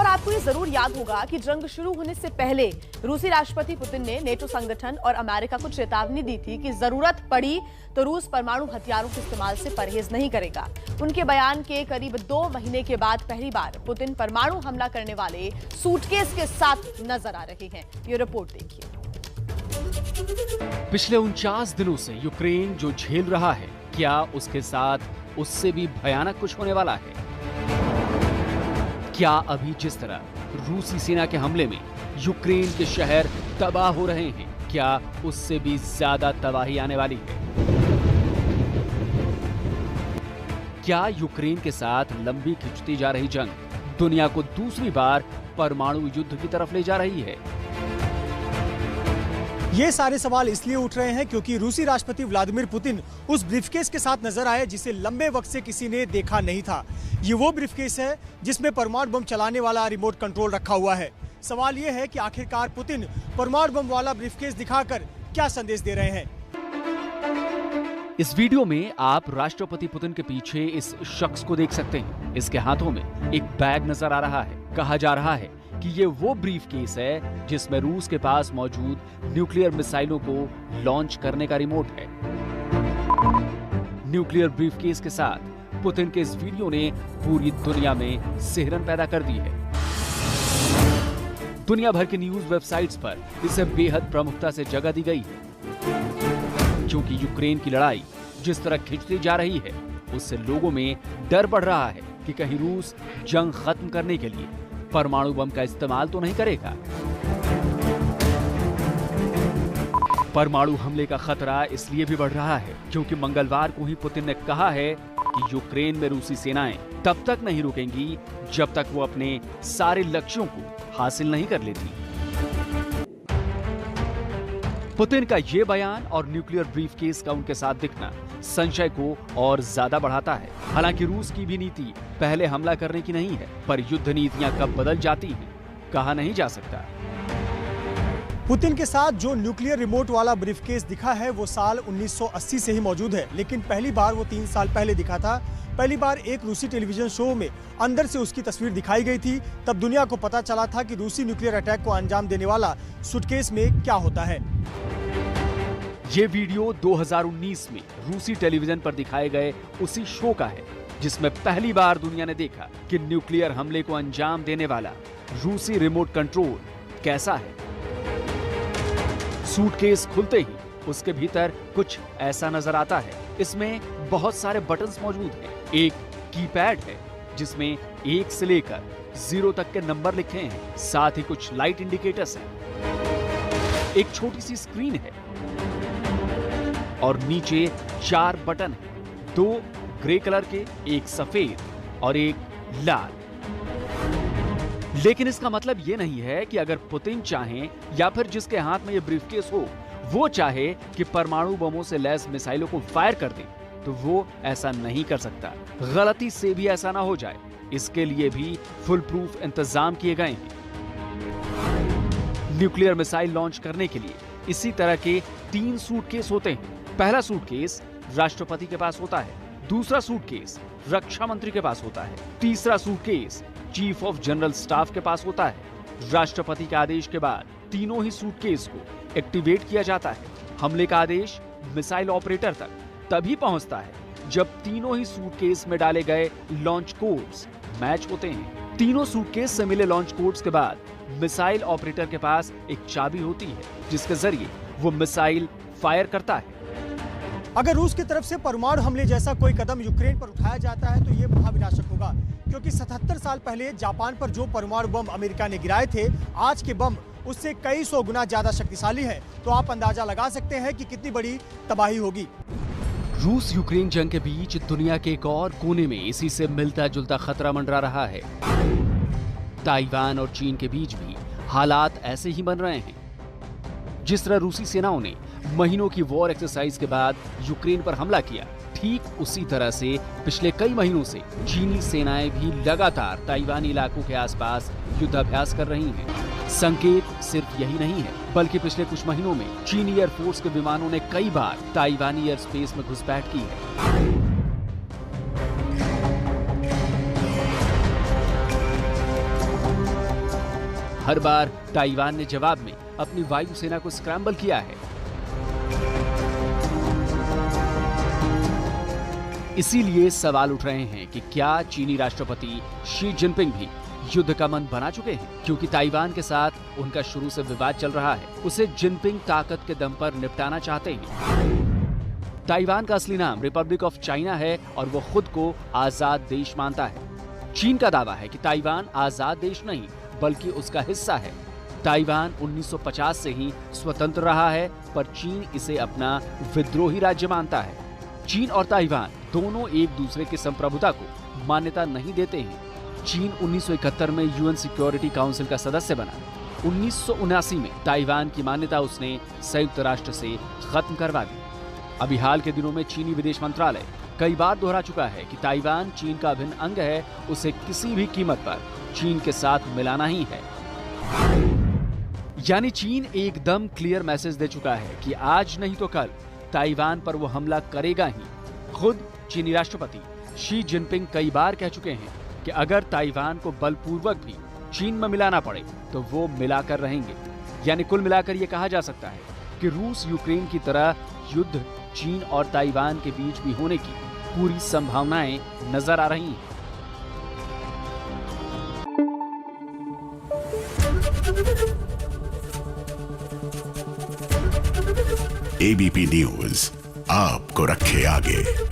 और आपको ये जरूर याद होगा कि जंग शुरू होने से पहले रूसी राष्ट्रपति पुतिन ने नेटो संगठन और अमेरिका को चेतावनी दी थी कि जरूरत पड़ी तो रूस परमाणु हथियारों के इस्तेमाल से परहेज नहीं करेगा। उनके बयान के करीब 2 महीने के बाद पहली बार पुतिन परमाणु हमला करने वाले सूटकेस के साथ नजर आ रहे हैं। ये रिपोर्ट देखिए। पिछले 49 दिनों से यूक्रेन जो झेल रहा है, क्या उसके साथ उससे भी भयानक कुछ होने वाला है? क्या अभी जिस तरह रूसी सेना के हमले में यूक्रेन के शहर तबाह हो रहे हैं, क्या उससे भी ज्यादा तबाही आने वाली है? क्या यूक्रेन के साथ लंबी खिंचती जा रही जंग दुनिया को दूसरी बार परमाणु युद्ध की तरफ ले जा रही है? ये सारे सवाल इसलिए उठ रहे हैं क्योंकि रूसी राष्ट्रपति व्लादिमीर पुतिन उस ब्रीफकेस के साथ नजर आए जिसे लंबे वक्त से किसी ने देखा नहीं था। ये वो ब्रीफकेस है जिसमें परमाणु बम चलाने वाला रिमोट कंट्रोल रखा हुआ है। सवाल ये है कि आखिरकार पुतिन परमाणु बम वाला ब्रीफकेस दिखाकर क्या संदेश दे रहे हैं। इस वीडियो में आप राष्ट्रपति पुतिन के पीछे इस शख्स को देख सकते हैं। इसके हाथों में एक बैग नजर आ रहा है। कहा जा रहा है कि ये वो ब्रीफकेस है जिसमें रूस के पास मौजूद न्यूक्लियर मिसाइलों को लॉन्च करने का रिमोट है। न्यूक्लियर ब्रीफकेस के साथ पुतिन के इस वीडियो ने पूरी दुनिया में सिहरन पैदा कर दी है। दुनिया भर के न्यूज वेबसाइट्स पर इसे बेहद प्रमुखता से जगह दी गई है, क्योंकि यूक्रेन की लड़ाई जिस तरह खिंचती जा रही है, उससे लोगों में डर बढ़ रहा है कि कहीं रूस जंग खत्म करने के लिए परमाणु बम का इस्तेमाल तो नहीं करेगा। परमाणु हमले का खतरा इसलिए भी बढ़ रहा है क्योंकि मंगलवार को ही पुतिन ने कहा है कि यूक्रेन में रूसी सेनाएं तब तक नहीं रुकेंगी जब तक वो अपने सारे लक्ष्यों को हासिल नहीं कर लेती। पुतिन का ये बयान और न्यूक्लियर ब्रीफकेस का उनके साथ दिखना संशय को और ज्यादा बढ़ाता है। हालांकि रूस की भी नीति पहले हमला करने की नहीं है, पर युद्ध नीतियां कब बदल जाती हैं, कहा नहीं जा सकता। पुतिन के साथ जो न्यूक्लियर रिमोट वाला ब्रीफकेस दिखा है वो साल 1980 से ही मौजूद है, लेकिन पहली बार वो 3 साल पहले दिखा था। पहली बार एक रूसी टेलीविजन शो में अंदर से उसकी तस्वीर दिखाई गई थी। तब दुनिया को पता चला था कि रूसी न्यूक्लियर अटैक को अंजाम देने वाला सूटकेस में क्या होता है। ये वीडियो 2019 में रूसी टेलीविजन पर दिखाए गए उसी शो का है जिसमें पहली बार दुनिया ने देखा कि न्यूक्लियर हमले को अंजाम देने वाला रूसी रिमोट कंट्रोल कैसा है। सूटकेस खुलते ही उसके भीतर कुछ ऐसा नजर आता है। इसमें बहुत सारे बटन्स मौजूद हैं। एक कीपैड है जिसमें 1 से लेकर 0 तक के नंबर लिखे हैं। साथ ही कुछ लाइट इंडिकेटर्स हैं। एक छोटी सी स्क्रीन है और नीचे 4 बटन हैं, 2 ग्रे कलर के, एक सफेद और एक लाल। लेकिन इसका मतलब यह नहीं है कि अगर पुतिन चाहें या फिर जिसके हाथ में यह ब्रीफकेस हो वो चाहे कि परमाणु बमों से लैस मिसाइलों को फायर कर दे तो वो ऐसा नहीं कर सकता। गलती से भी ऐसा ना हो जाए, इसके लिए भी फुल प्रूफ इंतजाम किए गए हैं। न्यूक्लियर मिसाइल लॉन्च करने के लिए इसी तरह के 3 सूटकेस होते हैं। पहला सूटकेस राष्ट्रपति के पास होता है, दूसरा सूटकेस रक्षा मंत्री के पास होता है, तीसरा suitcase chief of general staff के पास होता है। राष्ट्रपति के आदेश के बाद तीनों ही सूटकेस को एक्टिवेट किया जाता है। हमले का आदेश मिसाइल ऑपरेटर तक तभी पहुंचता है जब तीनों ही सूटकेस में डाले गए लॉन्च कोड्स मैच होते हैं। तीनों सूटकेस से मिले लॉन्च कोड्स के बाद मिसाइल ऑपरेटर के पास एक चाबी होती है जिसके जरिए वो मिसाइल फायर करता है। अगर रूस की तरफ से परमाणु हमले जैसा कोई कदम यूक्रेन पर उठाया जाता है तो ये महाविनाशक होगा, क्योंकि 77 साल पहले जापान पर जो परमाणु बम अमेरिका ने गिराए थे, आज के बम उससे कई 100 गुना ज्यादा शक्तिशाली है। तो आप अंदाजा लगा सकते हैं कि कितनी बड़ी तबाही होगी। रूस यूक्रेन जंग के बीच दुनिया के एक और कोने में इसी से मिलता जुलता खतरा मंडरा रहा है। ताइवान और चीन के बीच भी हालात ऐसे ही बन रहे हैं। जिस तरह रूसी सेनाओं ने महीनों की वॉर एक्सरसाइज के बाद यूक्रेन पर हमला किया, ठीक उसी तरह से पिछले कई महीनों से चीनी सेनाएं भी लगातार ताइवानी इलाकों के आसपास युद्धाभ्यास कर रही हैं। संकेत सिर्फ यही नहीं है, बल्कि पिछले कुछ महीनों में चीनी एयरफोर्स के विमानों ने कई बार ताइवानी एयर स्पेस में घुसपैठ की है। हर बार ताइवान ने जवाब में अपनी वायुसेना को स्क्रैम्बल किया है। इसीलिए सवाल उठ रहे हैं कि क्या चीनी राष्ट्रपति शी जिनपिंग भी युद्ध का मन बना चुके हैं, क्योंकि ताइवान के साथ उनका शुरू से विवाद चल रहा है। उसे जिनपिंग ताकत के दम पर निपटाना चाहते हैं। ताइवान का असली नाम रिपब्लिक ऑफ चाइना है और वो खुद को आजाद देश मानता है। चीन का दावा है कि ताइवान आजाद देश नहीं बल्कि उसका हिस्सा है। ताइवान 1950 से ही स्वतंत्र रहा है, पर चीन इसे अपना विद्रोही राज्य मानता है। चीन और ताइवान दोनों एक दूसरे की संप्रभुता को मान्यता नहीं देते हैं। चीन 1971 में यूएन सिक्योरिटी काउंसिल का सदस्य बना। 1979 में ताइवान की मान्यता उसने संयुक्त राष्ट्र से खत्म करवा दी। अभी हाल के दिनों में चीनी विदेश मंत्रालय कई बार दोहरा चुका है कि ताइवान चीन का अभिन्न अंग है, उसे किसी भी कीमत पर चीन के साथ मिलाना ही है। यानी चीन एकदम क्लियर मैसेज दे चुका है कि आज नहीं तो कल ताइवान पर वो हमला करेगा ही। खुद चीनी राष्ट्रपति शी जिनपिंग कई बार कह चुके हैं कि अगर ताइवान को बलपूर्वक भी चीन में मिलाना पड़े तो वो मिलाकर रहेंगे। यानी कुल मिलाकर ये कहा जा सकता है कि रूस यूक्रेन की तरह युद्ध चीन और ताइवान के बीच भी होने की पूरी संभावनाएं नजर आ रही हैं। एबीपी न्यूज आपको रखे आगे।